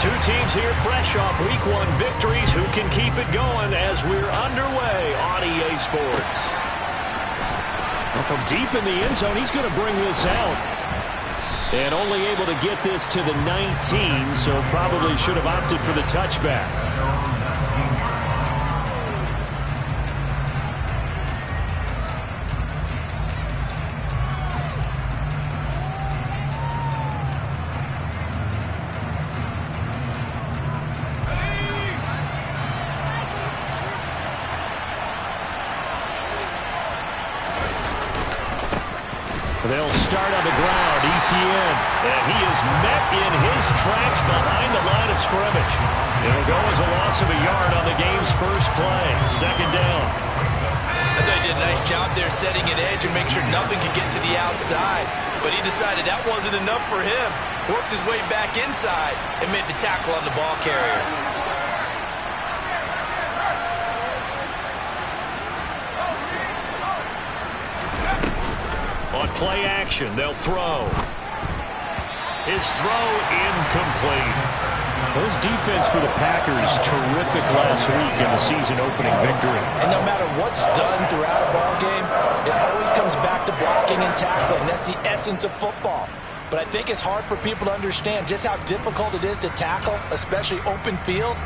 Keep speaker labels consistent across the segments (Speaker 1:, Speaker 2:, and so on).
Speaker 1: Two teams here fresh off Week 1 victories. Who can keep it going as we're underway on EA Sports? Well, from deep in the end zone, he's going to bring this out. And only able to get this to the 19, so probably should have opted for the touchback. They'll start on the ground, Etienne, and he is met in his tracks behind the line of scrimmage. It'll go as a loss of a yard on the game's first play. Second down.
Speaker 2: I thought he did a nice job there setting an edge and make sure nothing could get to the outside, but he decided that wasn't enough for him. Worked his way back inside and made the tackle on the ball carrier.
Speaker 1: On play action, they'll throw. His throw incomplete. Those defense for the Packers, terrific last week in the season-opening victory.
Speaker 3: And no matter what's done throughout a ball game, it always comes back to blocking and tackling. That's the essence of football. But I think it's hard for people to understand just how difficult it is to tackle, especially open field.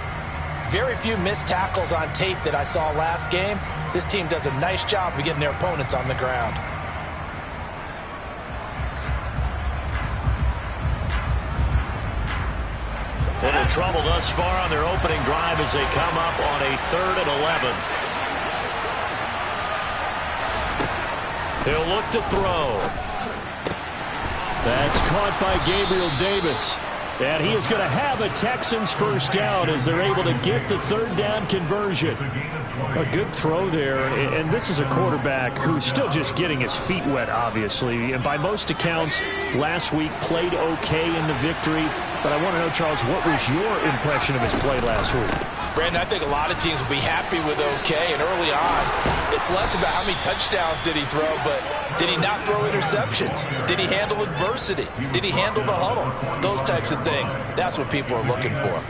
Speaker 3: Very few missed tackles on tape that I saw last game. This team does a nice job of getting their opponents on the ground.
Speaker 1: Little trouble thus far on their opening drive as they come up on a 3rd and 11. He'll look to throw. That's caught by Gabriel Davis. And he is going to have a Texans first down as they're able to get the 3rd down conversion. A good throw there, and this is a quarterback who's still just getting his feet wet, obviously. And by most accounts, last week played okay in the victory. But I want to know, Charles, what was your impression of his play last week?
Speaker 3: Brandon, I think a lot of teams will be happy with okay, and early on, it's less about how many touchdowns did he throw, but did he not throw interceptions? Did he handle adversity? Did he handle the huddle? Those types of things. That's what people are looking for.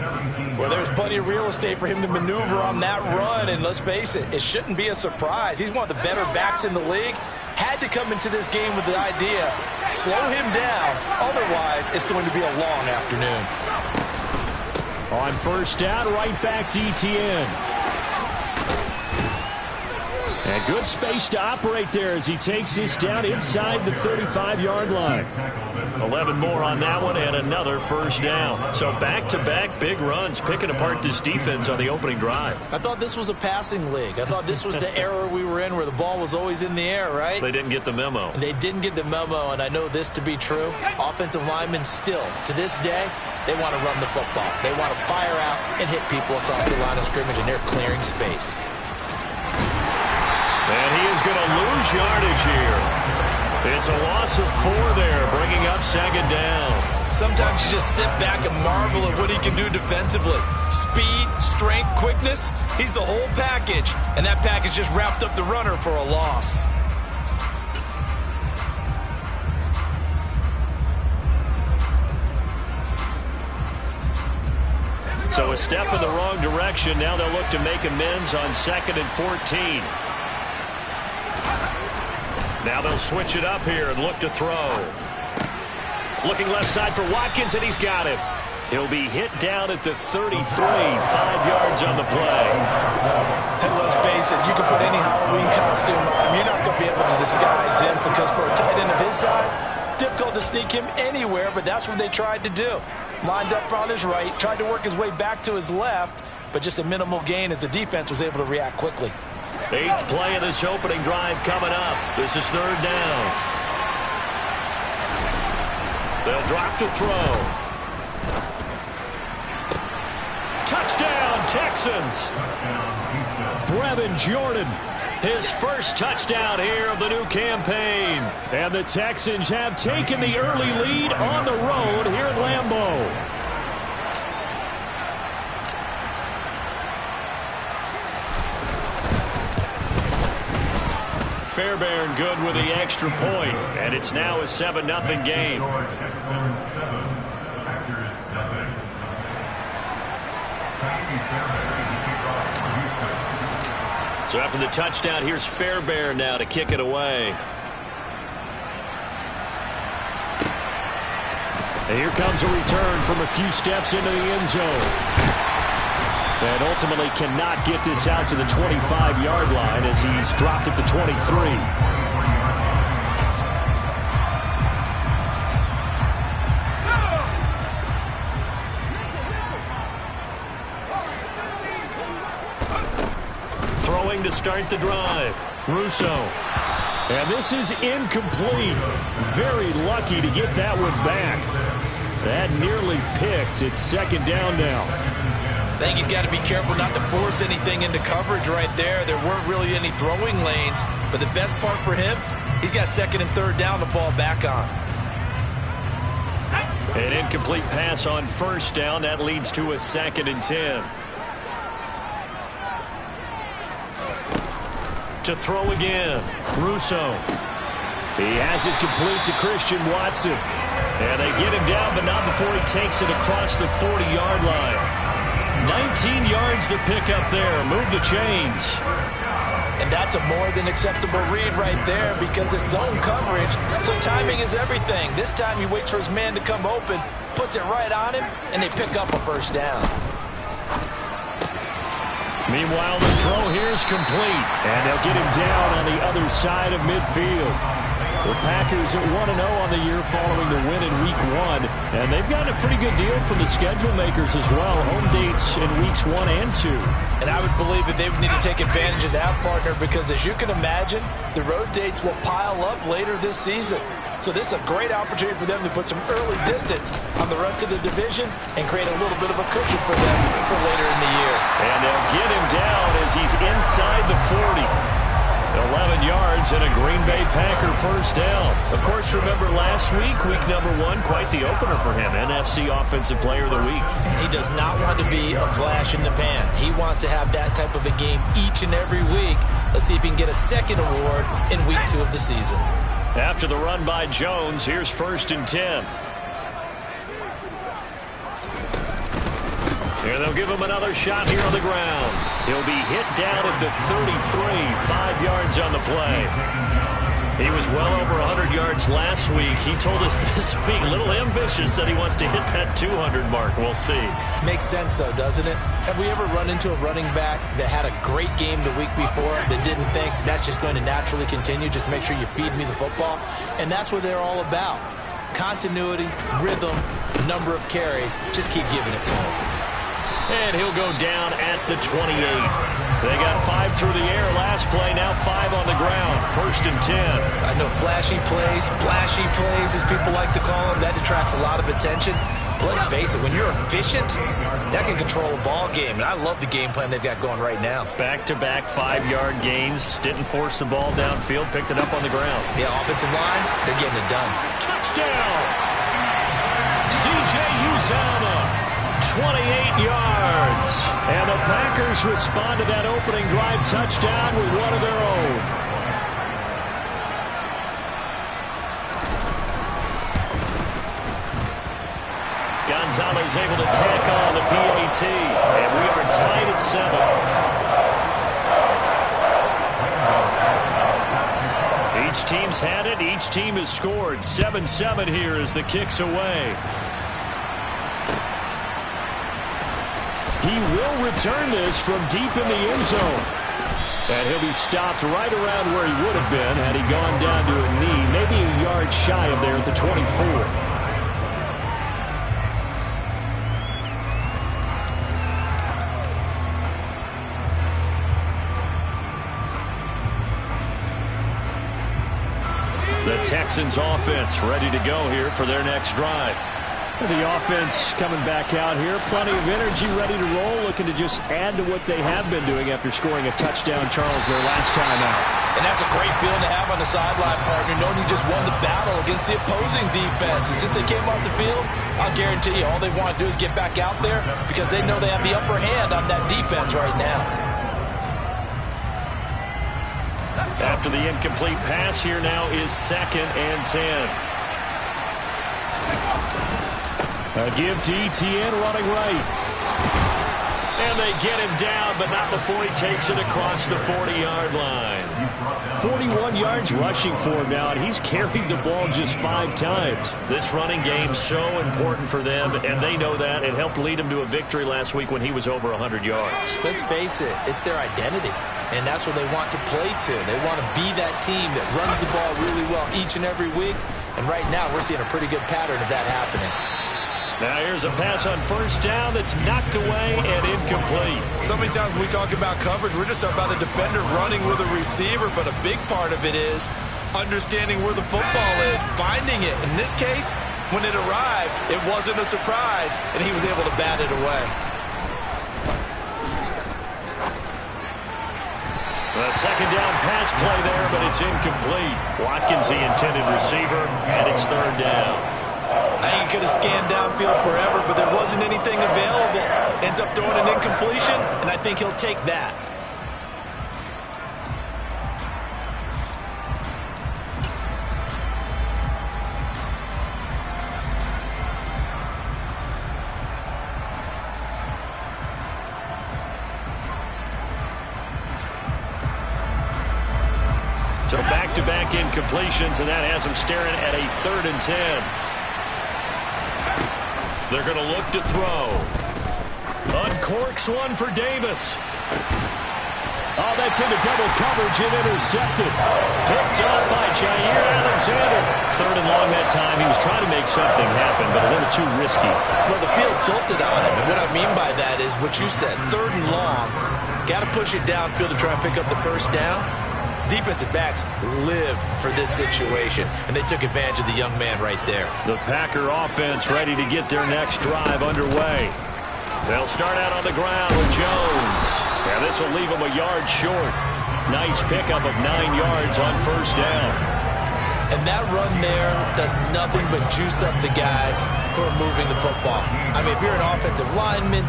Speaker 3: Well, there's plenty of real estate for him to maneuver on that run, and let's face it, it shouldn't be a surprise. He's one of the better backs in the league. Had to come into this game with the idea, slow him down, otherwise it's going to be a long afternoon.
Speaker 1: On first down, right back to Etienne. And good space to operate there as he takes this down inside the 35-yard line. 11 more on that one and another first down. So back-to-back big runs, picking apart this defense on the opening drive.
Speaker 3: I thought this was a passing league. I thought this was the era we were in where the ball was always in the air, right?
Speaker 1: They didn't get the memo.
Speaker 3: They didn't get the memo, and I know this to be true. Offensive linemen still, to this day, they want to run the football. They want to fire out and hit people across the line of scrimmage, and they're clearing space.
Speaker 1: And he is going to lose yardage here. It's a loss of 4 there, bringing up 2nd down.
Speaker 2: Sometimes you just sit back and marvel at what he can do defensively. Speed, strength, quickness, he's the whole package. And that package just wrapped up the runner for a loss.
Speaker 1: So a step in the wrong direction. Now they'll look to make amends on 2nd and 14. Now they'll switch it up here and look to throw. Looking left side for Watkins, and he's got him. He'll be hit down at the 33, 5 yards on the play.
Speaker 3: And let's face it, you can put any Halloween costume on him. You're not going to be able to disguise him because for a tight end of his size, difficult to sneak him anywhere, but that's what they tried to do. Lined up on his right, tried to work his way back to his left, but just a minimal gain as the defense was able to react quickly.
Speaker 1: 8th play of this opening drive coming up. This is 3rd down. They'll drop to throw. Touchdown, Texans. Brevin Jordan, his first touchdown here of the new campaign. And the Texans have taken the early lead on the road here at Lambeau. Fairbairn good with the extra point, and it's now a 7-0 game. So after the touchdown, here's Fairbairn now to kick it away. And here comes a return from a few steps into the end zone. And ultimately cannot get this out to the 25-yard line as he's dropped at the 23. Throwing to start the drive. Russo. And this is incomplete. Very lucky to get that one back. That nearly picked. It's second down now.
Speaker 2: I think he's got to be careful not to force anything into coverage right there. There weren't really any throwing lanes. But the best part for him, he's got second and third down to fall back on.
Speaker 1: An incomplete pass on first down. That leads to a 2nd and 10. To throw again. Russo. He has it complete to Christian Watson. And they get him down, but not before he takes it across the 40-yard line. 19 yards to pick up there. Move the chains.
Speaker 3: And that's a more than acceptable read right there because it's zone coverage, so timing is everything. This time he waits for his man to come open, puts it right on him, and they pick up a first down.
Speaker 1: Meanwhile, the throw here is complete, and they'll get him down on the other side of midfield. The Packers at 1-0 on the year following the win in Week 1, and they've gotten a pretty good deal from the schedule makers as well. Home dates in Weeks 1 and 2.
Speaker 3: And I would believe that they would need to take advantage of that, partner, because as you can imagine, the road dates will pile up later this season. So this is a great opportunity for them to put some early distance on the rest of the division and create a little bit of a cushion for them for later in the year.
Speaker 1: And they'll get him down as he's inside the 40. 11 yards and a Green Bay Packer first down. Of course, remember last week, week number 1, quite the opener for him. NFC Offensive Player of the Week.
Speaker 3: He does not want to be a flash in the pan. He wants to have that type of a game each and every week. Let's see if he can get a second award in week 2 of the season.
Speaker 1: After the run by Jones, here's 1st and 10. Here they'll give him another shot here on the ground. He'll be hit down at the 33, 5 yards on the play. He was well over 100 yards last week. He told us this week, a little ambitious, that he wants to hit that 200 mark. We'll see.
Speaker 3: Makes sense, though, doesn't it? Have we ever run into a running back that had a great game the week before that didn't think that's just going to naturally continue? Just make sure you feed me the football. And that's what they're all about. Continuity, rhythm, number of carries. Just keep giving it to him.
Speaker 1: And he'll go down at the 28. They got 5 through the air last play, now 5 on the ground. 1st and 10.
Speaker 3: I know flashy plays, splashy plays, as people like to call them, that attracts a lot of attention. But let's face it, when you're efficient, that can control a ball game. And I love the game plan they've got going right now.
Speaker 1: Back-to-back 5-yard gains. Didn't force the ball downfield, picked it up on the ground.
Speaker 3: Yeah, offensive line, they're getting it done.
Speaker 1: Touchdown! C.J. Uzomah. 28 yards. And the Packers respond to that opening drive touchdown with one of their own. Gonzalez able to tack on the PAT. And we are tied at 7. Each team's had it. Each team has scored. 7-7 here as the kick's away. He will return this from deep in the end zone. And he'll be stopped right around where he would have been had he gone down to a knee, maybe a yard shy of there at the 24. The Texans offense ready to go here for their next drive. The offense coming back out here. Plenty of energy, ready to roll, looking to just add to what they have been doing after scoring a touchdown, Charles, their last time out.
Speaker 3: And that's a great feeling to have on the sideline, partner, knowing you just won the battle against the opposing defense. And since they came off the field, I'll guarantee you all they want to do is get back out there because they know they have the upper hand on that defense right now.
Speaker 1: After the incomplete pass, here now is 2nd and 10. A give to Etienne running right. And they get him down, but not before he takes it across the 40-yard line. 41 yards rushing for him now, and he's carried the ball just 5 times. This running game so important for them, and they know that. It helped lead him to a victory last week when he was over 100 yards.
Speaker 3: Let's face it, it's their identity, and that's what they want to play to. They want to be that team that runs the ball really well each and every week, and right now we're seeing a pretty good pattern of that happening.
Speaker 1: Now here's a pass on first down that's knocked away and incomplete.
Speaker 2: So many times when we talk about coverage, we're just about a defender running with a receiver, but a big part of it is understanding where the football is, finding it. In this case, when it arrived, it wasn't a surprise, and he was able to bat it away.
Speaker 1: A second down pass play there, but it's incomplete. Watkins, the intended receiver, and it's third down.
Speaker 2: I think he could have scanned downfield forever, but there wasn't anything available. Ends up throwing an incompletion, and I think he'll take that.
Speaker 1: So back-to-back incompletions, and that has him staring at a 3rd and 10. They're going to look to throw. Uncorks one for Davis. Oh, that's into double coverage and intercepted. Picked up by Jair Alexander. 3rd and long that time. He was trying to make something happen, but a little too risky.
Speaker 2: Well, the field tilted on him, and what I mean by that is what you said. 3rd and long. Got to push it downfield to try and pick up the first down. Defensive backs live for this situation, and they took advantage of the young man right there.
Speaker 1: The Packer offense ready to get their next drive underway. They'll start out on the ground with Jones. Yeah, this will leave them a yard short. Nice pickup of 9 yards on first down.
Speaker 2: And that run there does nothing but juice up the guys who are moving the football. I mean, if you're an offensive lineman,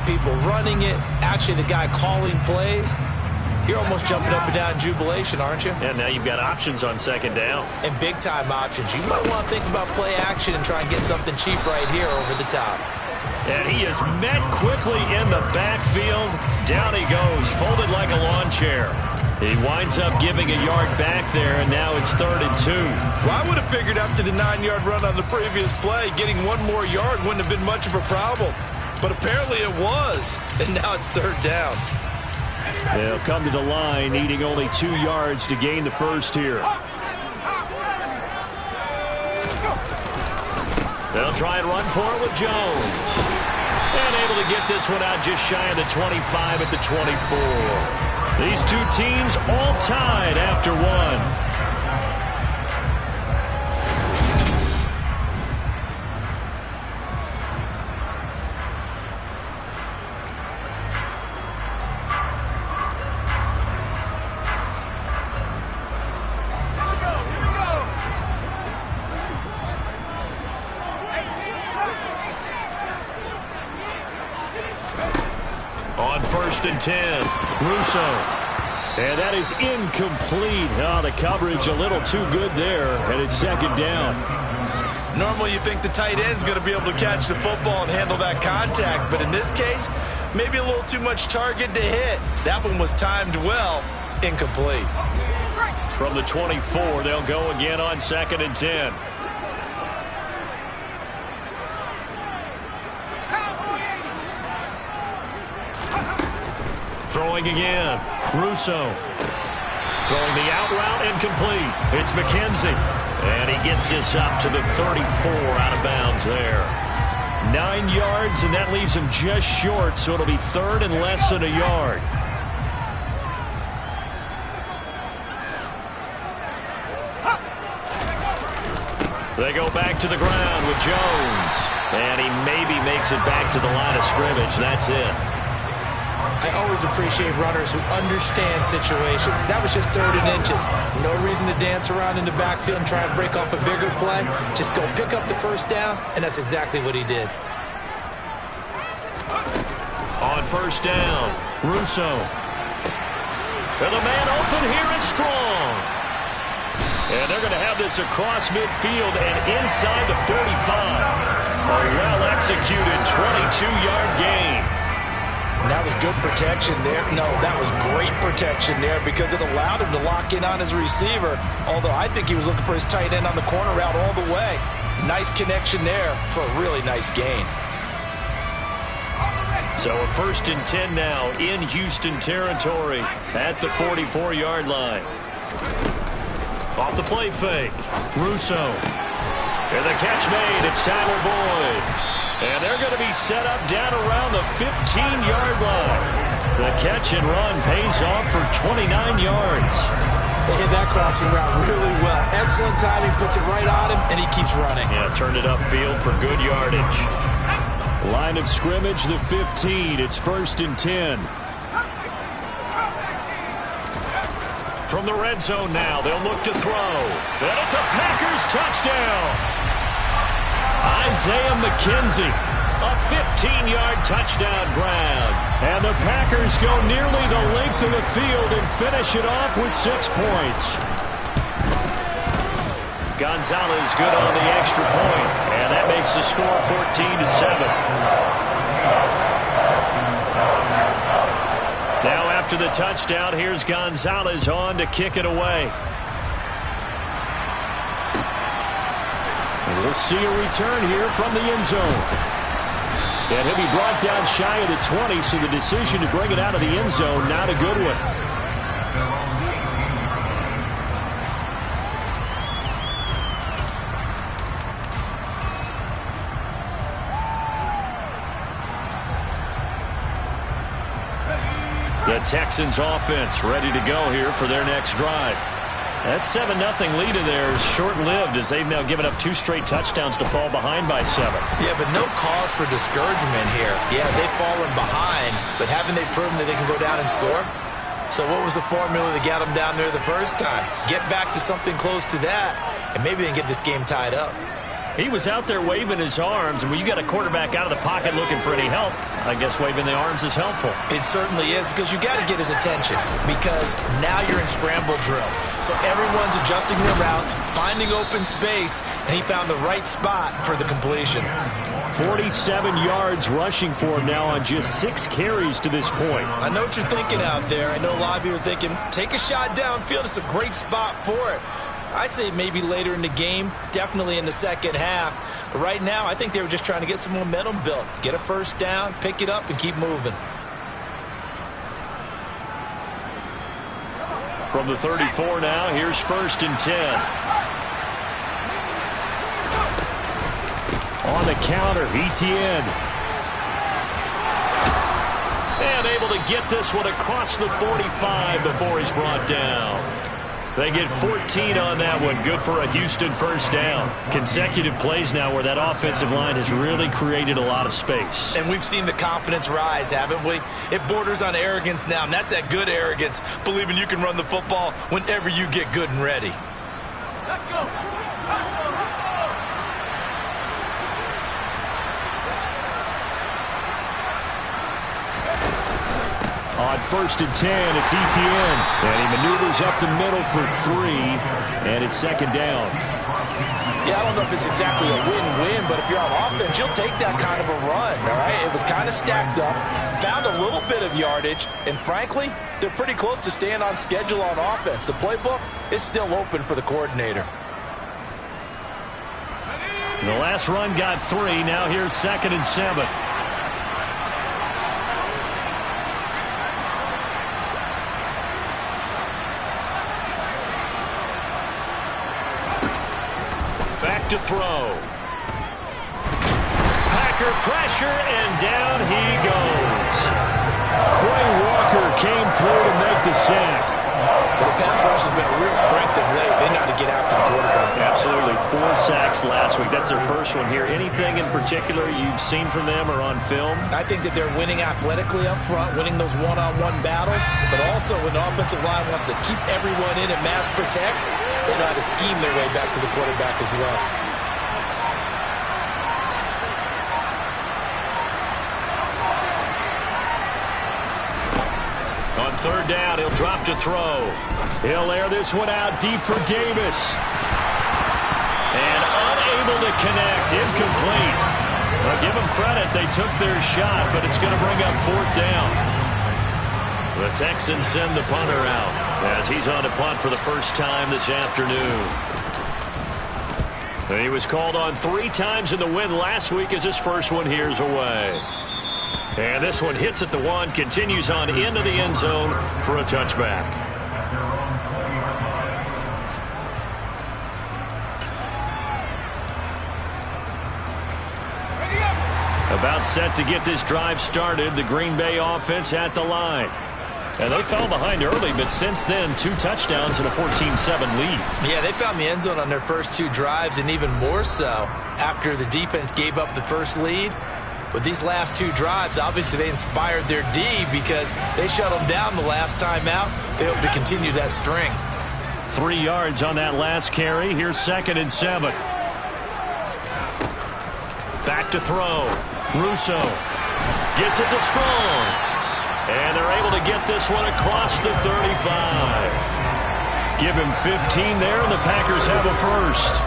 Speaker 2: people running it, actually the guy calling plays, you're almost jumping up and down in jubilation, aren't you?
Speaker 1: And now you've got options on second down.
Speaker 2: And big-time options. You might want to think about play action and try and get something cheap right here over the top.
Speaker 1: And he is met quickly in the backfield. Down he goes, folded like a lawn chair. He winds up giving a yard back there, and now it's 3rd and 2.
Speaker 2: Well, I would have figured after the 9-yard run on the previous play, getting 1 more yard wouldn't have been much of a problem. But apparently it was, and now it's 3rd down.
Speaker 1: They'll come to the line, needing only 2 yards to gain the first here. They'll try and run for it with Jones. And able to get this one out just shy of the 25 at the 24. These two teams all tied after 1. On 1st and 10, Russo. And that is incomplete. Oh, the coverage a little too good there, and it's 2nd down.
Speaker 2: Normally you think the tight end's going to be able to catch the football and handle that contact, but in this case, maybe a little too much target to hit. That one was timed well, incomplete.
Speaker 1: From the 24, they'll go again on 2nd and 10. Throwing again. Russo. Throwing the out route incomplete. It's McKenzie. And he gets this up to the 34 out of bounds there. 9 yards, and that leaves him just short, so it'll be 3rd and less than a yard. They go back to the ground with Jones. And he maybe makes it back to the line of scrimmage. That's it.
Speaker 2: I always appreciate runners who understand situations. That was just 3rd and inches. No reason to dance around in the backfield and try and break off a bigger play. Just go pick up the first down, and that's exactly what he did.
Speaker 1: On 1st down, Russo. And the man open here is Strong. And they're going to have this across midfield and inside the 45. A well-executed 22-yard gain.
Speaker 3: And that was good protection there. No, that was great protection there because it allowed him to lock in on his receiver, although I think he was looking for his tight end on the corner route all the way. Nice connection there for a really nice gain.
Speaker 1: So a 1st and 10 now in Houston territory at the 44-yard line. Off the play fake. Russo. And the catch made. It's Tyler Boyd. And they're going to be set up down around the 15-yard line. The catch and run pays off for 29 yards.
Speaker 2: They hit that crossing route really well. Excellent timing, puts it right on him, and he keeps running.
Speaker 1: Yeah, turned it upfield for good yardage. Line of scrimmage, the 15. It's 1st and 10. From the red zone now, they'll look to throw. And it's a Packers touchdown. Isaiah McKenzie, a 15-yard touchdown grab. And the Packers go nearly the length of the field and finish it off with 6 points. Gonzalez good on the extra point, and that makes the score 14-7. Now after the touchdown, here's Gonzalez on to kick it away. And we'll see a return here from the end zone. And he'll be brought down shy of the 20, so the decision to bring it out of the end zone, not a good one. The Texans offense ready to go here for their next drive. That 7-0 lead of theirs is short-lived as they've now given up 2 straight touchdowns to fall behind by 7.
Speaker 2: Yeah, but no cause for discouragement here. Yeah, they've fallen behind, but haven't they proven that they can go down and score? So what was the formula that got them down there the first time? Get back to something close to that, and maybe they can get this game tied up.
Speaker 1: He was out there waving his arms, and when you got a quarterback out of the pocket looking for any help, I guess waving the arms is helpful.
Speaker 2: It certainly is, because you got to get his attention, because now you're in scramble drill. So everyone's adjusting their routes, finding open space, and he found the right spot for the completion.
Speaker 1: 47 yards rushing for him now on just 6 carries to this point.
Speaker 2: I know what you're thinking out there. I know a lot of you are thinking, take a shot downfield. It's a great spot for it. I'd say maybe later in the game, definitely in the second half. But right now, I think they were just trying to get some momentum built. Get a first down, pick it up, and keep moving.
Speaker 1: From the 34 now, here's 1st and 10. On the counter, Etienne. And able to get this one across the 45 before he's brought down. They get 14 on that one. Good for a Houston first down. Consecutive plays now where that offensive line has really created a lot of space.
Speaker 2: And we've seen the confidence rise, haven't we? It borders on arrogance now, and that's that good arrogance, believing you can run the football whenever you get good and ready.
Speaker 3: Let's go.
Speaker 1: On 1st and 10, it's Etienne. And he maneuvers up the middle for 3, and it's 2nd down.
Speaker 3: Yeah, I don't know if it's exactly a win-win, but if you're on offense, you'll take that kind of a run, all right? It was kind of stacked up, found a little bit of yardage, and frankly, they're pretty close to staying on schedule on offense. The playbook is still open for the coordinator.
Speaker 1: The last run got 3. Now here's 2nd and 7. To throw. Packer pressure, and down he goes. Quay Walker came through to make the sack.
Speaker 2: Well, the pass rush has been a real strength of late. They know how to get after the quarterback.
Speaker 1: Absolutely. 4 sacks last week. That's their first one here. Anything in particular you've seen from them or on film?
Speaker 2: I think that they're winning athletically up front, winning those one-on-one battles, but also when the offensive line wants to keep everyone in and mass protect, they know how to scheme their way back to the quarterback as well.
Speaker 1: On 3rd down, he'll drop to throw. He'll air this one out deep for Davis. And unable to connect. Incomplete. Well, give them credit. They took their shot, but it's going to bring up 4th down. The Texans send the punter out as he's on to punt for the first time this afternoon. He was called on 3 times in the win last week as his first one here's away. And this one hits at the 1, continues on into the end zone for a touchback. About set to get this drive started, the Green Bay offense at the line. And they fell behind early, but since then, 2 touchdowns and a 14-7 lead.
Speaker 2: Yeah, they found the end zone on their first 2 drives, and even more so after the defense gave up the first lead. But these last 2 drives, obviously they inspired their D because they shut them down the last time out. They hope to continue that string.
Speaker 1: 3 yards on that last carry. Here's 2nd and 7. Back to throw. Russo gets it to Strong. And they're able to get this one across the 35. Give him 15 there, and the Packers have a first.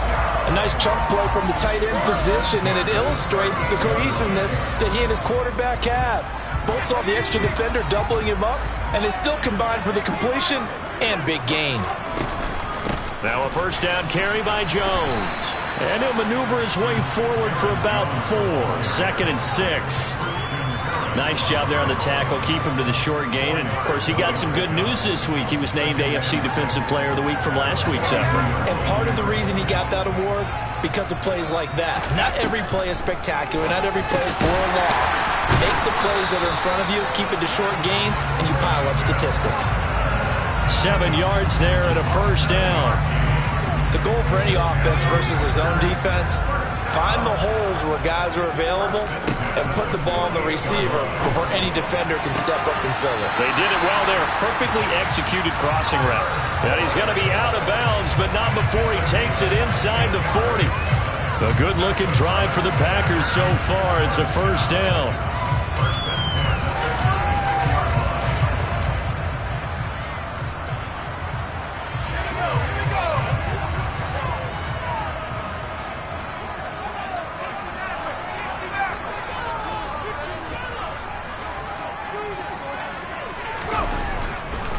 Speaker 3: A nice chunk play from the tight end position, and it illustrates the cohesiveness that he and his quarterback have. Both saw the extra defender doubling him up, and they still combined for the completion and big gain.
Speaker 1: Now a first down carry by Jones. And he'll maneuver his way forward for about 4. 2nd and 6. Nice job there on the tackle. Keep him to the short gain. And, of course, he got some good news this week. He was named AFC Defensive Player of the Week from last week's effort.
Speaker 2: And part of the reason he got that award, because of plays like that. Not every play is spectacular. Not every play is for a loss. Make the plays that are in front of you, keep it to short gains, and you pile up statistics.
Speaker 1: 7 yards there and a first down.
Speaker 2: The goal for any offense versus his own defense, find the holes where guys are available and put the ball on the receiver before any defender can step up and fill it.
Speaker 1: They did it well there. Perfectly executed crossing route. And he's going to be out of bounds, but not before he takes it inside the 40. A good-looking drive for the Packers so far. It's a first down.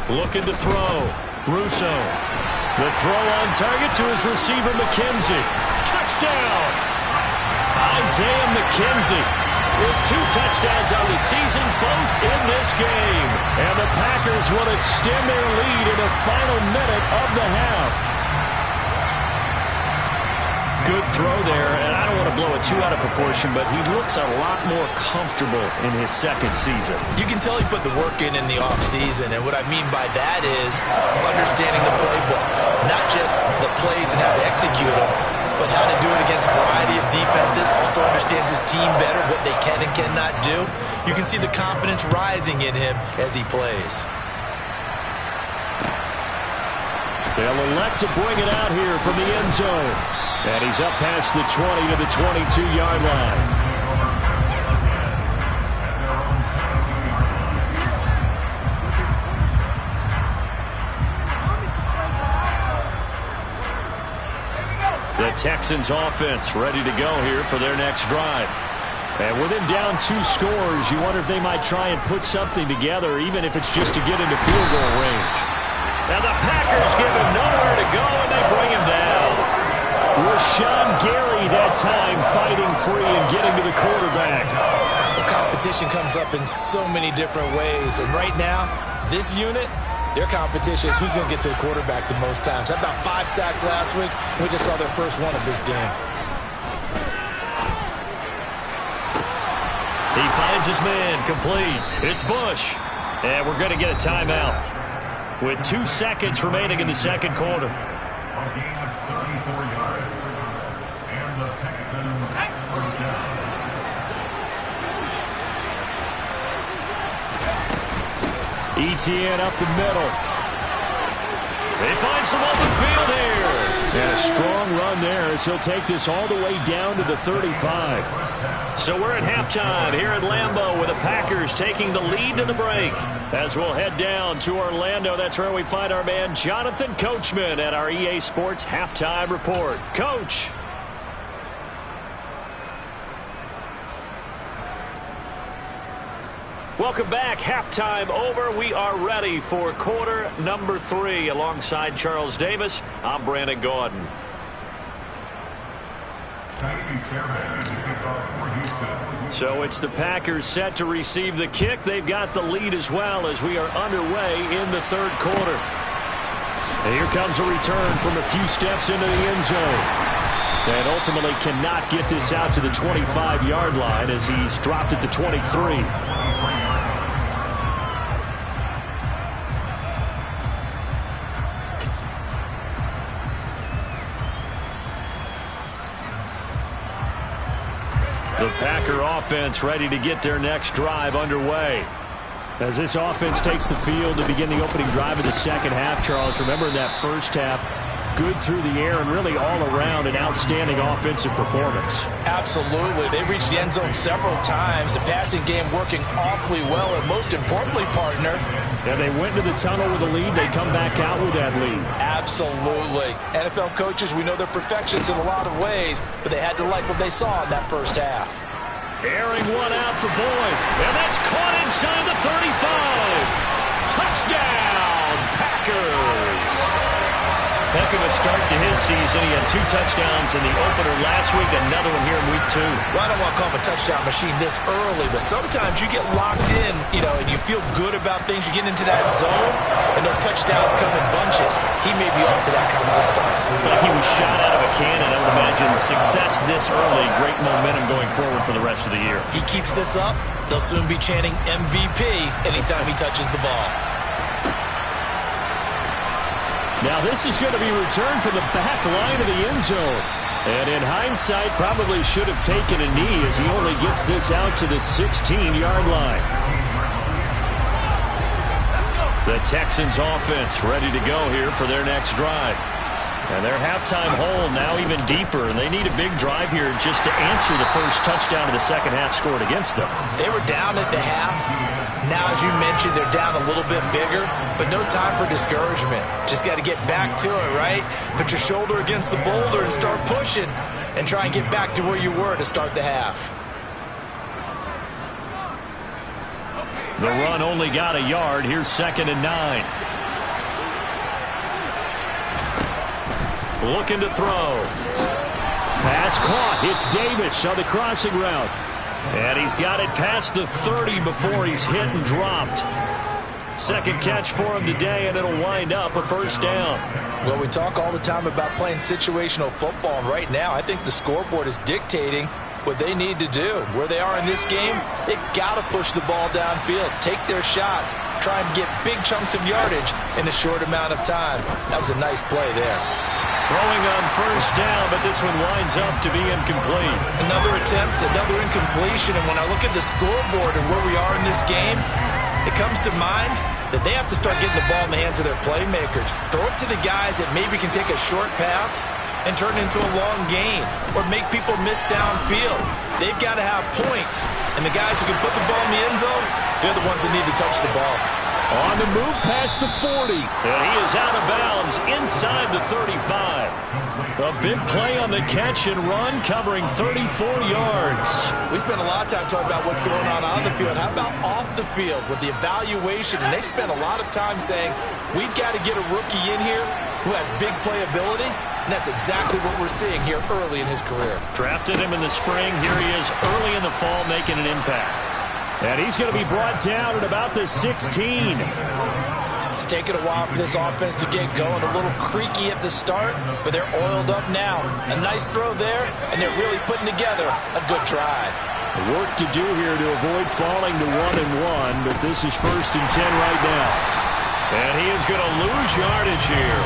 Speaker 1: Looking to throw. Russo. The throw on target to his receiver, McKenzie. Touchdown! Isaiah McKenzie with 2 touchdowns on the season, both in this game. And the Packers will extend their lead in the final minute of the half. Good throw there, and I don't want to blow it too out of proportion, but he looks a lot more comfortable in his 2nd season.
Speaker 2: You can tell he put the work in the offseason, and what I mean by that is understanding the playbook. Not just the plays and how to execute them, but how to do it against a variety of defenses. Also understands his team better, what they can and cannot do. You can see the confidence rising in him as he plays.
Speaker 1: They'll elect to bring it out here from the end zone. And he's up past the 20 to the 22-yard line. The Texans offense ready to go here for their next drive. And with him down 2 scores, you wonder if they might try and put something together, even if it's just to get into field goal range. Now the Packers give him nowhere to go, and they bring him down. Rashawn Gary that time fighting free and getting to the quarterback.
Speaker 2: The competition comes up in so many different ways. And right now, this unit, their competition is who's going to get to the quarterback the most times. Had about 5 sacks last week. We just saw their first one of this game.
Speaker 1: He finds his man complete. It's Bush. And we're going to get a timeout with 2 seconds remaining in the 2nd quarter. Etienne up the middle. They find some open field here. And a strong run there as he'll take this all the way down to the 35. So we're at halftime here at Lambeau with the Packers taking the lead to the break. As we'll head down to Orlando, that's where we find our man Jonathan Coachman at our EA Sports Halftime Report. Coach. Welcome back. Halftime over. We are ready for quarter number 3. Alongside Charles Davis, I'm Brandon Gaudin. So it's the Packers set to receive the kick. They've got the lead as well as we are underway in the third quarter. And here comes a return from a few steps into the end zone. And ultimately cannot get this out to the 25-yard line as he's dropped it to 23. The Packer offense ready to get their next drive underway. As this offense takes the field to begin the opening drive of the second half, Charles, remember in that first half, good through the air and really all around an outstanding offensive performance.
Speaker 3: Absolutely. They reached the end zone several times. The passing game working awfully well, and most importantly, partner.
Speaker 1: And they went into the tunnel with a lead. They come back out with that lead.
Speaker 3: Absolutely. NFL coaches, we know they're perfectionists in a lot of ways, but they had to like what they saw in that first half.
Speaker 1: Airing one out for Boyd. And that's caught inside the 35. Touchdown, Packers. Heck of a start to his season. He had 2 touchdowns in the opener last week, another one here in week 2.
Speaker 3: Well, I don't want to call him a touchdown machine this early, but sometimes you get locked in, and you feel good about things. You get into that zone, and those touchdowns come in bunches. He may be off to that kind of a start.
Speaker 1: I feel like he was shot out of a cannon. I would imagine success this early, great momentum going forward for the rest of the year.
Speaker 3: He keeps this up, they'll soon be chanting MVP anytime he touches the ball.
Speaker 1: Now this is going to be returned from the back line of the end zone. And in hindsight, probably should have taken a knee as he only gets this out to the 16-yard line. The Texans offense ready to go here for their next drive. And their halftime hole now even deeper. And they need a big drive here just to answer the first touchdown of the second half scored against them.
Speaker 3: They were down at the half. Now, as you mentioned, they're down a little bit bigger, but no time for discouragement. Just got to get back to it, right? Put your shoulder against the boulder and start pushing and try and get back to where you were to start the half.
Speaker 1: The run only got a yard. Here's 2nd and 9. Looking to throw. Pass caught. It's Davis on the crossing route. And he's got it past the 30 before he's hit and dropped. Second catch for him today, and it'll wind up a first down.
Speaker 3: Well, we talk all the time about playing situational football. And right now, I think the scoreboard is dictating what they need to do. Where they are in this game, they've got to push the ball downfield, take their shots, try and get big chunks of yardage in a short amount of time. That was a nice play there.
Speaker 1: Throwing on first down, but this one winds up to be incomplete.
Speaker 3: Another attempt, another incompletion, and when I look at the scoreboard and where we are in this game, it comes to mind that they have to start getting the ball in the hands of their playmakers. Throw it to the guys that maybe can take a short pass and turn it into a long gain or make people miss downfield. They've got to have points, and the guys who can put the ball in the end zone, they're the ones that need to touch the ball.
Speaker 1: On the move past the 40, and he is out of bounds inside the 35. A big play on the catch and run, covering 34 yards.
Speaker 3: We spent a lot of time talking about what's going on the field. How about off the field with the evaluation? And they spent a lot of time saying, we've got to get a rookie in here who has big playability. And that's exactly what we're seeing here early in his career.
Speaker 1: Drafted him in the spring. Here he is early in the fall making an impact. And he's going to be brought down at about the 16.
Speaker 3: It's taken a while for this offense to get going. A little creaky at the start, but they're oiled up now. A nice throw there, and they're really putting together a good drive.
Speaker 1: Work to do here to avoid falling to 1-1, but this is 1st and 10 right now. And he is going to lose yardage here.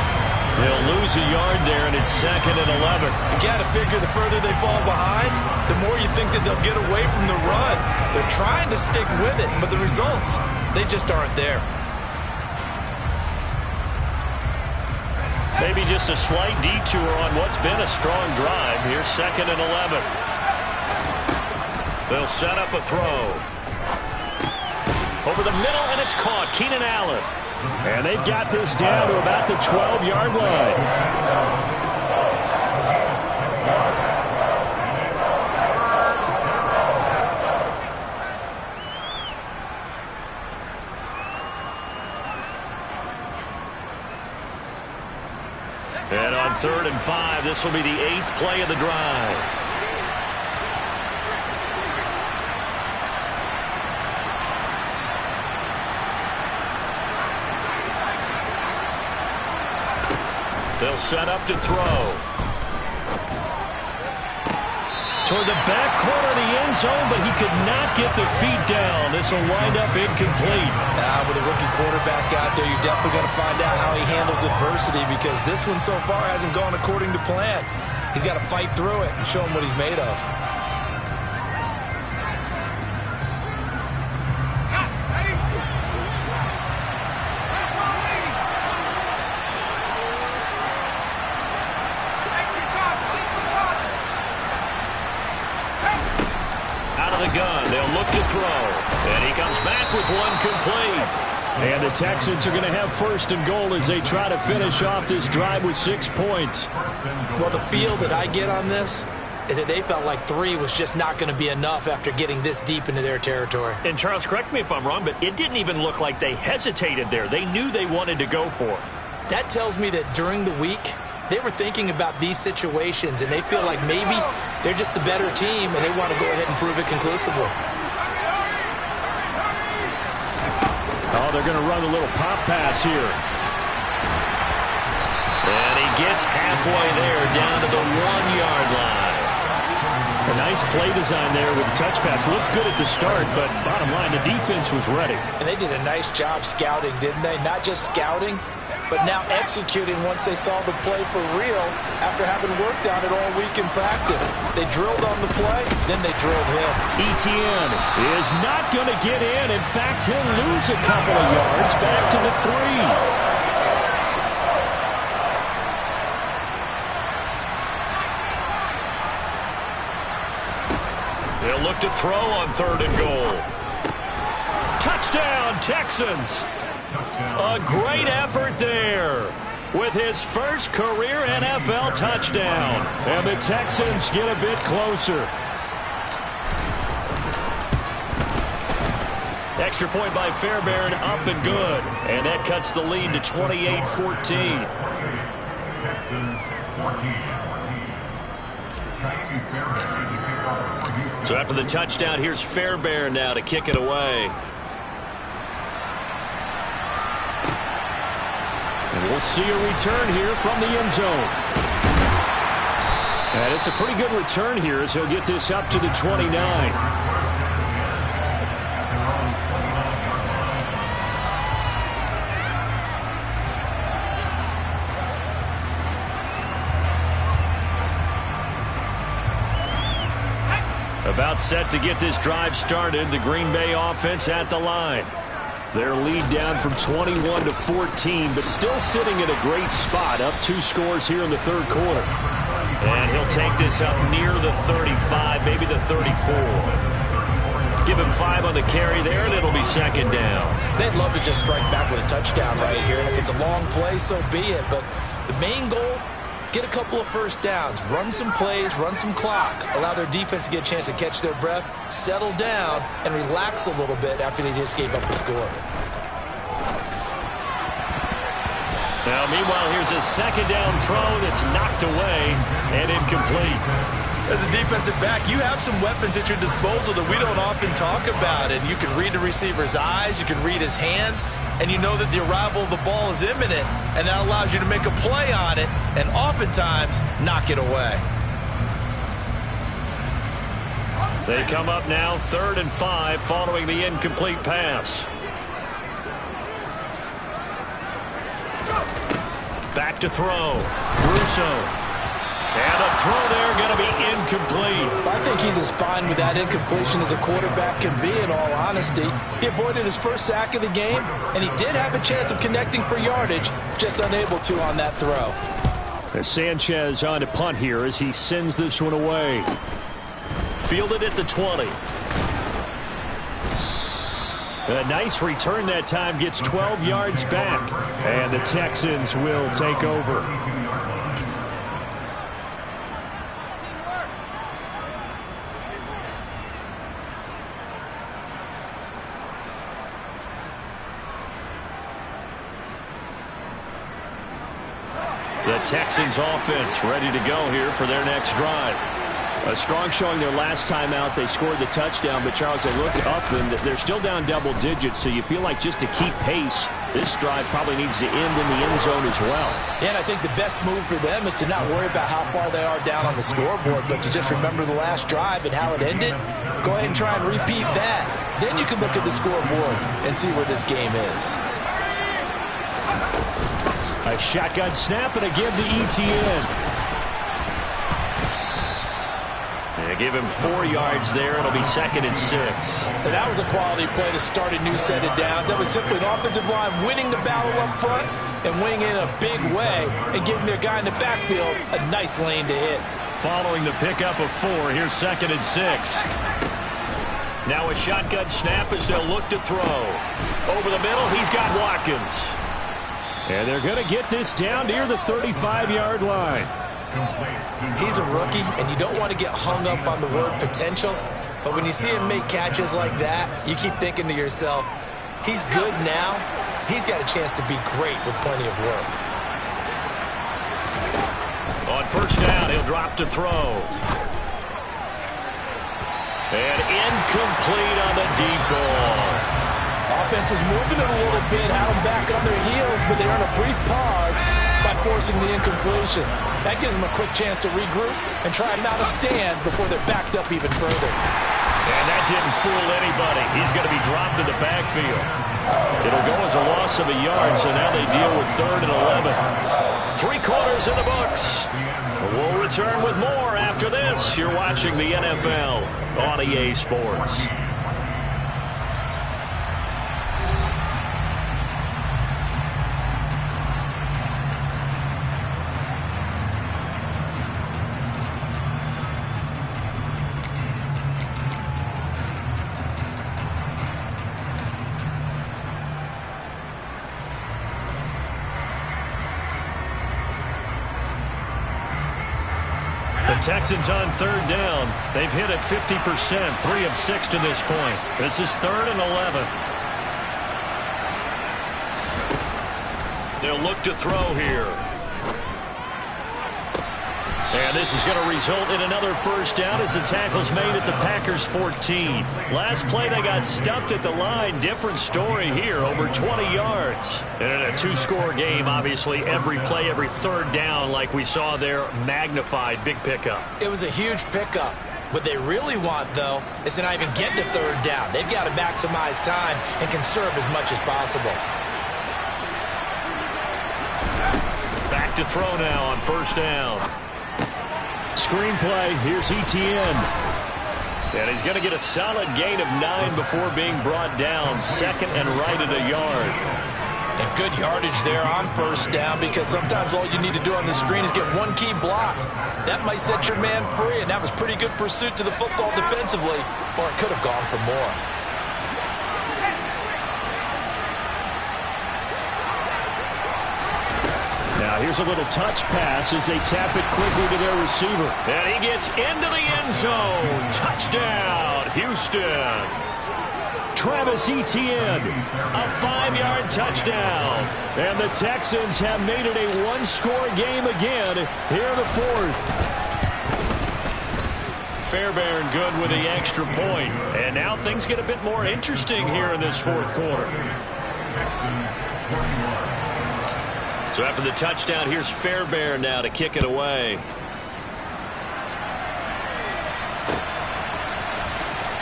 Speaker 1: He'll lose a yard there, and it's 2nd and 11.
Speaker 3: You got to figure the further they fall behind, the more you think that they'll get away from the run. They're trying to stick with it, but the results, they just aren't there.
Speaker 1: Maybe just a slight detour on what's been a strong drive. Here's 2nd and 11. They'll set up a throw. Over the middle, and it's caught. Keenan Allen. And they've got this down to about the 12-yard line. And on 3rd and 5, this will be the 8th play of the drive. They'll set up to throw. Toward the back corner of the end zone, but he could not get the feet down. This will wind up incomplete.
Speaker 2: With a rookie quarterback out there, you're definitely going to find out how he handles adversity, because this one so far hasn't gone according to plan. He's got to fight through it and show him what he's made of.
Speaker 1: Gun. They'll look to throw. And he comes back with one complete. And the Texans are going to have 1st and goal as they try to finish off this drive with 6 points.
Speaker 2: Well, the feel that I get on this is that they felt like 3 was just not going to be enough after getting this deep into their territory.
Speaker 1: And Charles, correct me if I'm wrong, but it didn't even look like they hesitated there. They knew they wanted to go for it.
Speaker 2: That tells me that during the week, they were thinking about these situations, and they feel like maybe they're just the better team, and they want to go ahead and prove it conclusively.
Speaker 1: Oh, they're going to run a little pop pass here. And he gets halfway there, down to the 1-yard line. A nice play design there with the touch pass. Looked good at the start, but bottom line, the defense was ready.
Speaker 3: And they did a nice job scouting, didn't they? Not just scouting, but now executing once they saw the play for real after having worked on it all week in practice. They drilled on the play, then they drilled him.
Speaker 1: Etienne is not going to get in. In fact, he'll lose a couple of yards back to the 3. They'll look to throw on 3rd and goal. Touchdown, Texans. A great effort there with his first career NFL touchdown. And the Texans get a bit closer. Extra point by Fairbairn, up and good. And that cuts the lead to 28-14. So after the touchdown, here's Fairbairn now to kick it away. And we'll see a return here from the end zone. And it's a pretty good return here as he'll get this up to the 29. About set to get this drive started. The Green Bay offense at the line. Their lead down from 21 to 14, but still sitting in a great spot. Up 2 scores here in the 3rd quarter. And he'll take this up near the 35, maybe the 34. Give him 5 on the carry there, and it'll be 2nd down.
Speaker 2: They'd love to just strike back with a touchdown right here. And if it's a long play, so be it. But the main goal, get a couple of first downs, run some plays, run some clock, allow their defense to get a chance to catch their breath, settle down, and relax a little bit after they just gave up a score.
Speaker 1: Now, meanwhile, here's a 2nd down throw that's knocked away and incomplete.
Speaker 2: As a defensive back, you have some weapons at your disposal that we don't often talk about, and you can read the receiver's eyes, you can read his hands, and you know that the arrival of the ball is imminent, and that allows you to make a play on it and oftentimes knock it away.
Speaker 1: They come up now 3rd and 5 following the incomplete pass. Back to throw. Russo. And a throw there going to be incomplete.
Speaker 3: I think he's as fine with that incompletion as a quarterback can be, in all honesty. He avoided his first sack of the game, and he did have a chance of connecting for yardage, just unable to on that throw.
Speaker 1: As Sanchez on to punt here as he sends this one away. Fielded at the 20. A nice return that time, gets 12 yards back. And the Texans will take over. The Texans offense ready to go here for their next drive. A strong showing their last time out. They scored the touchdown, but Charles, they looked up and they're still down double digits, so you feel like just to keep pace, this drive probably needs to end in the end zone as well.
Speaker 3: Yeah, and I think the best move for them is to not worry about how far they are down on the scoreboard, but to just remember the last drive and how it ended. Go ahead and try and repeat that. Then you can look at the scoreboard and see where this game is.
Speaker 1: A shotgun snap and a give to ETN. They give him 4 yards there. It'll be 2nd and 6.
Speaker 3: And that was a quality play to start a new set of downs. That was simply an offensive line winning the battle up front and winning in a big way and giving their guy in the backfield a nice lane to hit.
Speaker 1: Following the pickup of 4, here's 2nd and 6. Now a shotgun snap as they'll look to throw. Over the middle, he's got Watkins. And they're going to get this down near the 35-yard line.
Speaker 2: He's a rookie, and you don't want to get hung up on the word potential. But when you see him make catches like that, you keep thinking to yourself, he's good now. He's got a chance to be great with plenty of work.
Speaker 1: On first down, he'll drop to throw. And incomplete on the deep ball.
Speaker 3: Offense was moving it a little bit, had them back on their heels, but they earned a brief pause by forcing the incompletion. That gives them a quick chance to regroup and try and mount a stand before they're backed up even further.
Speaker 1: And that didn't fool anybody. He's going to be dropped in the backfield. It'll go as a loss of a yard, so now they deal with 3rd and 11. 3 quarters in the books. We'll return with more after this. You're watching the NFL on EA Sports. Texans on 3rd down. They've hit it 50%, 3 of 6 to this point. This is 3rd and 11. They'll look to throw here. And this is going to result in another first down as the tackle's made at the Packers' 14. Last play, they got stuffed at the line. Different story here, over 20 yards. And in a 2-score game, obviously, every play, every 3rd down, like we saw there, magnified. Big pickup.
Speaker 2: It was a huge pickup. What they really want, though, is to not even get to 3rd down. They've got to maximize time and conserve as much as possible.
Speaker 1: Back to throw now on first down. Screenplay, here's ETN. And he's going to get a solid gain of 9 before being brought down. 2nd and right at a yard.
Speaker 3: And good yardage there on first down, because sometimes all you need to do on the screen is get one key block. That might set your man free, and that was pretty good pursuit to the football defensively, or it could have gone for more.
Speaker 1: Now here's a little touch pass as they tap it quickly to their receiver. And he gets into the end zone. Touchdown, Houston. Travis Etienne, a 5-yard touchdown. And the Texans have made it a 1-score game again here in the 4th. Fairbairn good with the extra point. And now things get a bit more interesting here in this 4th quarter. So after the touchdown, here's Fairbairn now to kick it away.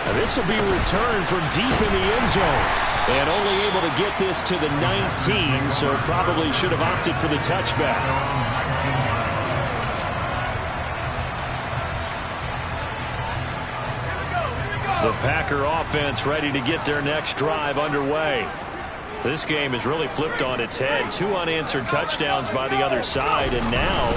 Speaker 1: Now this will be returned from deep in the end zone. And only able to get this to the 19, so probably should have opted for the touchback. The Packer offense ready to get their next drive underway. This game is really flipped on its head. 2 unanswered touchdowns by the other side, and now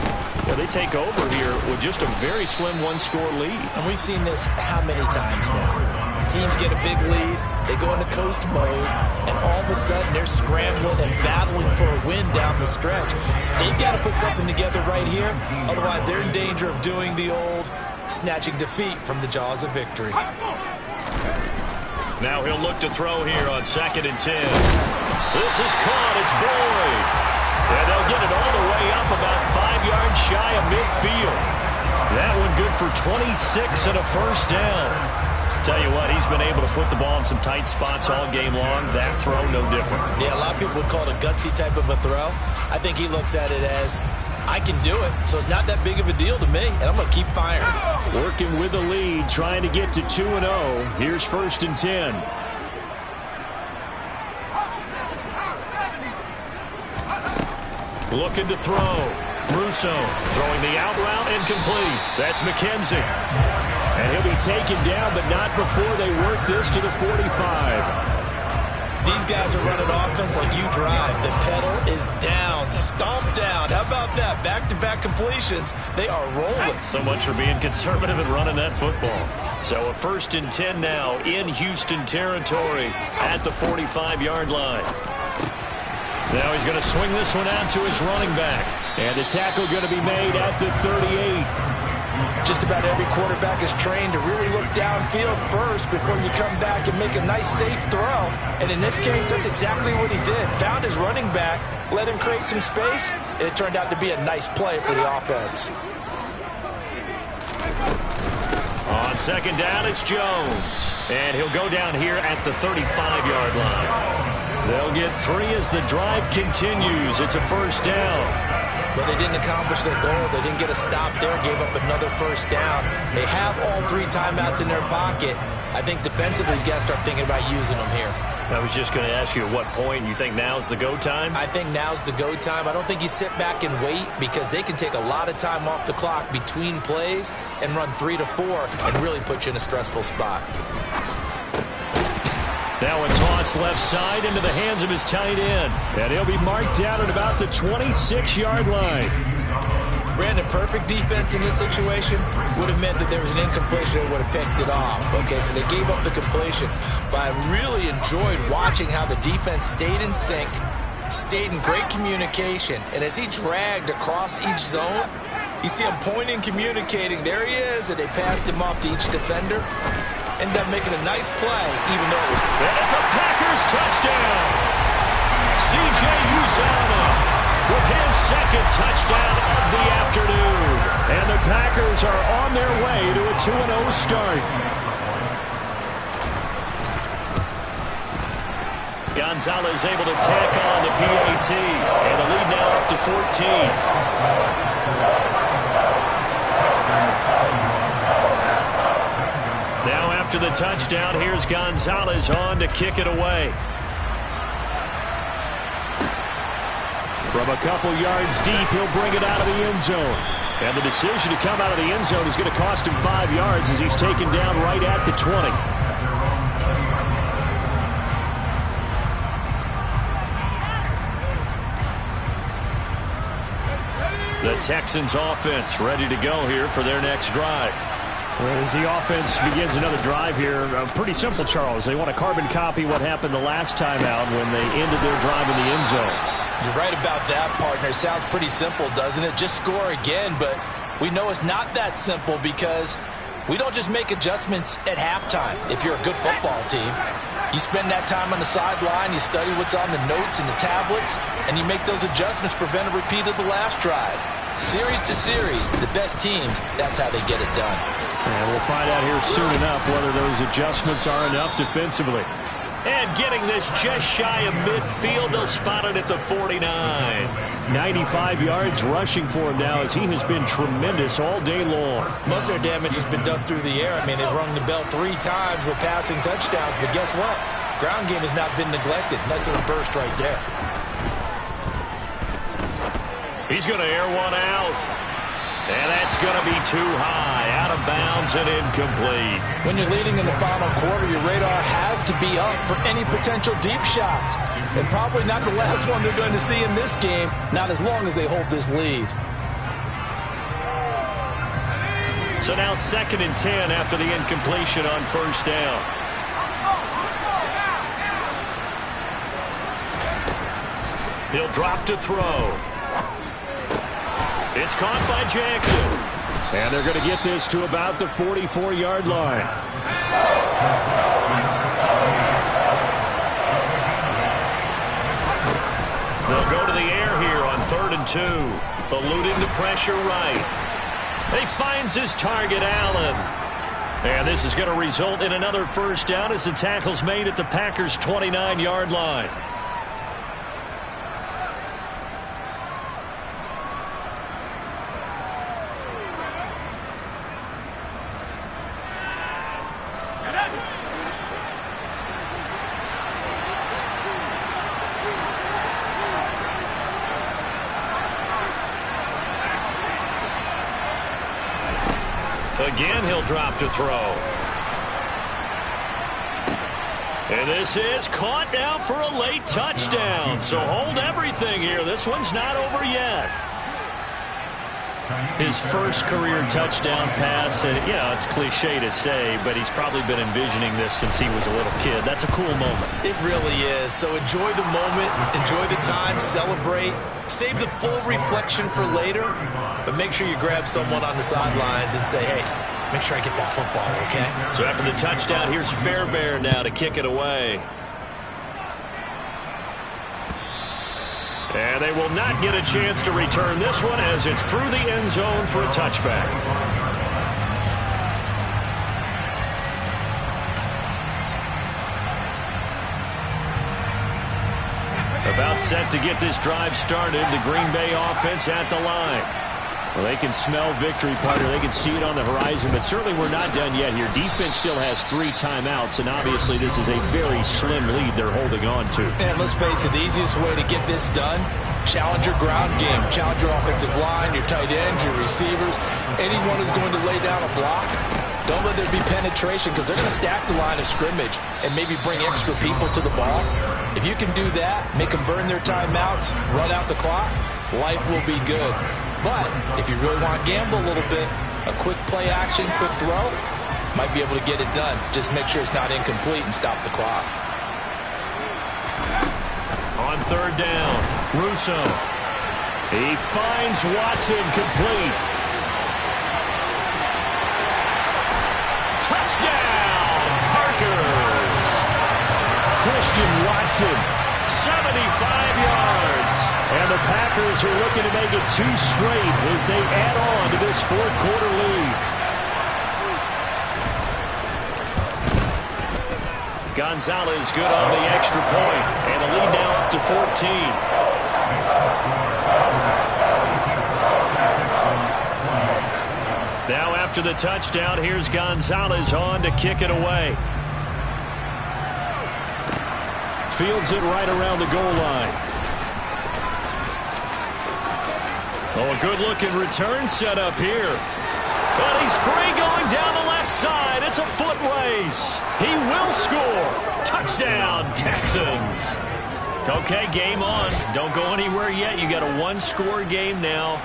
Speaker 1: they take over here with just a very slim 1-score lead.
Speaker 2: And we've seen this how many times now? Teams get a big lead, they go into coast mode, and all of a sudden they're scrambling and battling for a win down the stretch. They've got to put something together right here, otherwise they're in danger of doing the old snatching defeat from the jaws of victory.
Speaker 1: Now he'll look to throw here on 2nd and 10. This is caught. It's Boyd. And they'll get it all the way up about 5 yards shy of midfield. That one good for 26 and a first down. Tell you what, he's been able to put the ball in some tight spots all game long. That throw, no different.
Speaker 2: Yeah, a lot of people would call it a gutsy type of a throw. I think he looks at it as, I can do it, so it's not that big of a deal to me, and I'm going to keep firing.
Speaker 1: Working with the lead, trying to get to 2-0. Here's 1st and 10. Looking to throw. Russo throwing the out route incomplete. That's McKenzie. And he'll be taken down, but not before they work this to the 45.
Speaker 2: These guys are running offense like you drive. The pedal is down, stomped down. How about that? Back-to-back completions. They are rolling.
Speaker 1: So much for being conservative and running that football. So a 1st and 10 now in Houston territory at the 45-yard line. Now he's going to swing this one out to his running back. And the tackle going to be made at the 38.
Speaker 3: Just about every quarterback is trained to really look downfield first before you come back and make a nice, safe throw. And in this case, that's exactly what he did. Found his running back, let him create some space, and it turned out to be a nice play for the offense.
Speaker 1: On 2nd down, it's Jones. And he'll go down here at the 35-yard line. They'll get 3 as the drive continues. It's a first down.
Speaker 2: But they didn't accomplish their goal. They didn't get a stop there, gave up another first down. They have all 3 timeouts in their pocket. I think defensively, you got to start thinking about using them here.
Speaker 1: I was just going to ask you at what point you think now's the go time?
Speaker 2: I think now's the go time. I don't think you sit back and wait because they can take a lot of time off the clock between plays and run 3 to 4 and really put you in a stressful spot.
Speaker 1: Now a toss left side into the hands of his tight end. And he'll be marked down at about the 26-yard line.
Speaker 2: Brandon, perfect defense in this situation would have meant that there was an incompletion that would have picked it off. Okay, so they gave up the completion. But I really enjoyed watching how the defense stayed in sync, stayed in great communication. And as he dragged across each zone, you see him pointing, communicating. There he is, and they passed him off to each defender. Ended up making a nice play, even though it was...
Speaker 1: It's a Packers touchdown. C.J. Uzomah with his 2nd touchdown of the afternoon. And the Packers are on their way to a 2-0 start. Gonzalez able to tack on the PAT. And the lead now up to 14. Now after the touchdown, here's Gonzalez on to kick it away. From a couple yards deep, he'll bring it out of the end zone. And the decision to come out of the end zone is going to cost him 5 yards as he's taken down right at the 20. The Texans offense ready to go here for their next drive. As the offense begins another drive here, pretty simple, Charles. They want to carbon copy what happened the last time out when they ended their drive in the end zone.
Speaker 3: You're right about that, partner. Sounds pretty simple, doesn't it? Just score again, but we know it's not that simple because we don't just make adjustments at halftime if you're a good football team. You spend that time on the sideline, you study what's on the notes and the tablets, and you make those adjustments, prevent a repeat of the last drive. Series to series, the best teams, that's how they get it done.
Speaker 1: And we'll find out here soon enough whether those adjustments are enough defensively. And getting this just shy of midfield, they'll spot it at the 49. 95 yards rushing for him now as he has been tremendous all day long.
Speaker 2: Most of their damage has been done through the air. I mean, they've rung the bell 3 times with passing touchdowns, but guess what? Ground game has not been neglected. Nice little burst right there.
Speaker 1: He's going to air one out. And that's going to be too high, out of bounds and incomplete.
Speaker 3: When you're leading in the final quarter, your radar has to be up for any potential deep shots. And probably not the last one they're going to see in this game, not as long as they hold this lead.
Speaker 1: So now 2nd and 10 after the incompletion on first down. He'll drop to throw. It's caught by Jackson. And they're going to get this to about the 44-yard line. They'll go to the air here on 2. Eluding the pressure right. He finds his target, Allen. And this is going to result in another first down as the tackle's made at the Packers' 29-yard line. Again, he'll drop to throw. And this is caught now for a late touchdown. So hold everything here. This one's not over yet. His first career touchdown pass, and it's cliche to say, but he's probably been envisioning this since he was a little kid. That's a cool moment.
Speaker 2: It really is. So enjoy the moment, enjoy the time, celebrate, save the full reflection for later, but make sure you grab someone on the sidelines and say, hey, make sure I get that football, okay?
Speaker 1: So after the touchdown, here's Fairbairn now to kick it away. And they will not get a chance to return this one as it's through the end zone for a touchback. About set to get this drive started, the Green Bay offense at the line. Well, they can smell victory, partner. They can see it on the horizon, but certainly we're not done yet here. Defense still has 3 timeouts, and obviously this is a very slim lead they're holding on to.
Speaker 3: And let's face it, the easiest way to get this done, challenge your ground game. Challenge your offensive line, your tight ends, your receivers. Anyone who's going to lay down a block, don't let there be penetration because they're going to stack the line of scrimmage and maybe bring extra people to the ball. If you can do that, make them burn their timeouts, run out the clock, life will be good. But if you really want to gamble a little bit, a quick play action, quick throw, might be able to get it done. Just make sure it's not incomplete and stop the clock.
Speaker 1: On third down, Russo. He finds Watson complete. Touchdown, Packers. Christian Watson, 75 yards. And the Packers are looking to make it 2 straight as they add on to this fourth quarter lead. Gonzalez good on the extra point, and the lead now up to 14. Now after the touchdown, here's Gonzalez on to kick it away. Fields it right around the goal line. Oh, a good-looking return set up here. But he's free going down the left side. It's a foot race. He will score. Touchdown, Texans. Okay, game on. Don't go anywhere yet. You got a 1-score game now.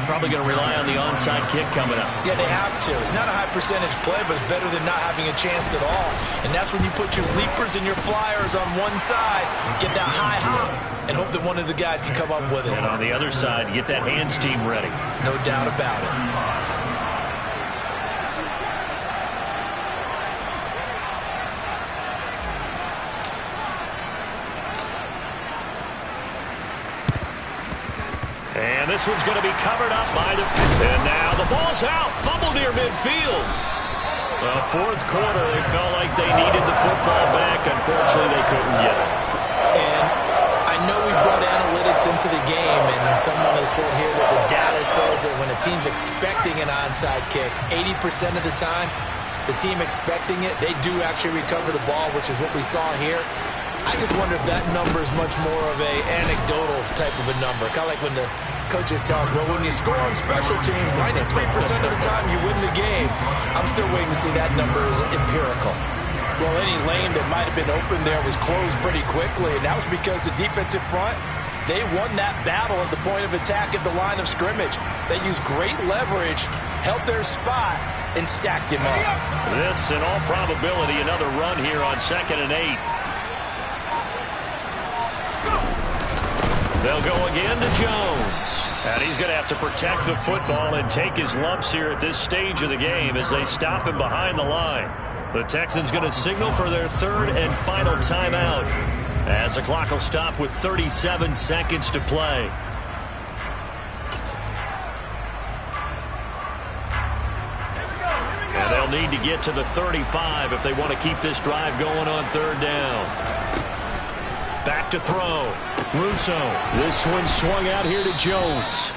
Speaker 1: Probably going to rely on the onside kick coming up.
Speaker 2: Yeah, they have to. It's not a high percentage play, but it's better than not having a chance at all. And that's when you put your leapers and your flyers on one side, get that high hop, and hope that one of the guys can come up with it.
Speaker 1: And on the other side, get that hands team ready.
Speaker 2: No doubt about it.
Speaker 1: And this one's going to be covered up by the... And now the ball's out. Fumble near midfield. Well, fourth quarter, they felt like they needed the football back. Unfortunately, they couldn't get it.
Speaker 2: And I know we brought analytics into the game, and someone has said here that the data says that when a team's expecting an onside kick, 80% of the time, the team expecting it, they do actually recover the ball, which is what we saw here. I just wonder if that number is much more of a anecdotal type of a number. Kind of like when the coaches tell us, well, when you score on special teams, 93% of the time you win the game. I'm still waiting to see that number is empirical.
Speaker 3: Well, any lane that might have been open there was closed pretty quickly, and that was because the defensive front, they won that battle at the point of attack at the line of scrimmage. They used great leverage, held their spot, and stacked him up.
Speaker 1: This, in all probability, another run here on 2nd and 8. They'll go again to Jones. And he's going to have to protect the football and take his lumps here at this stage of the game as they stop him behind the line. The Texans going to signal for their 3rd and final timeout as the clock will stop with 37 seconds to play. need to get to the 35 if they want to keep this drive going on third down. Back to throw. Russo. This one swung out here to Jones.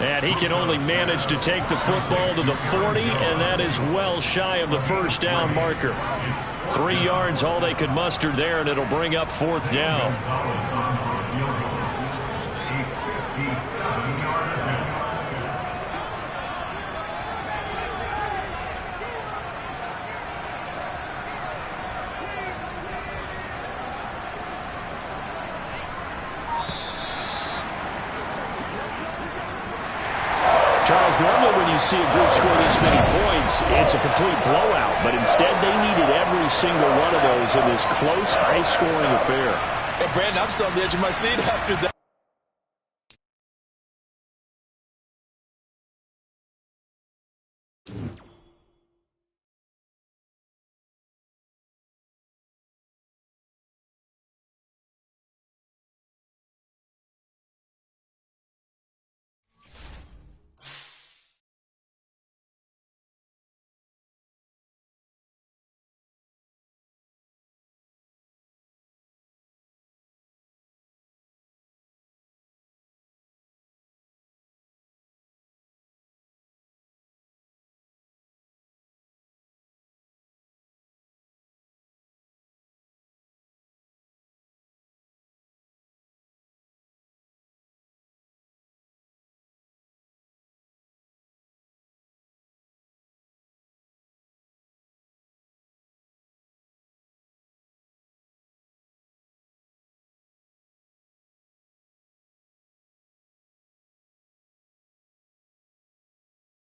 Speaker 1: And he can only manage to take the football to the 40, and that is well shy of the first down marker. 3 yards all they could muster there, and it'll bring up fourth down. Charles, normally when you see a group score this many points, it's a complete blowout. But instead, they needed every single one of those in this close, high-scoring affair.
Speaker 3: Hey, Brandon, I'm still on the edge of my seat after that.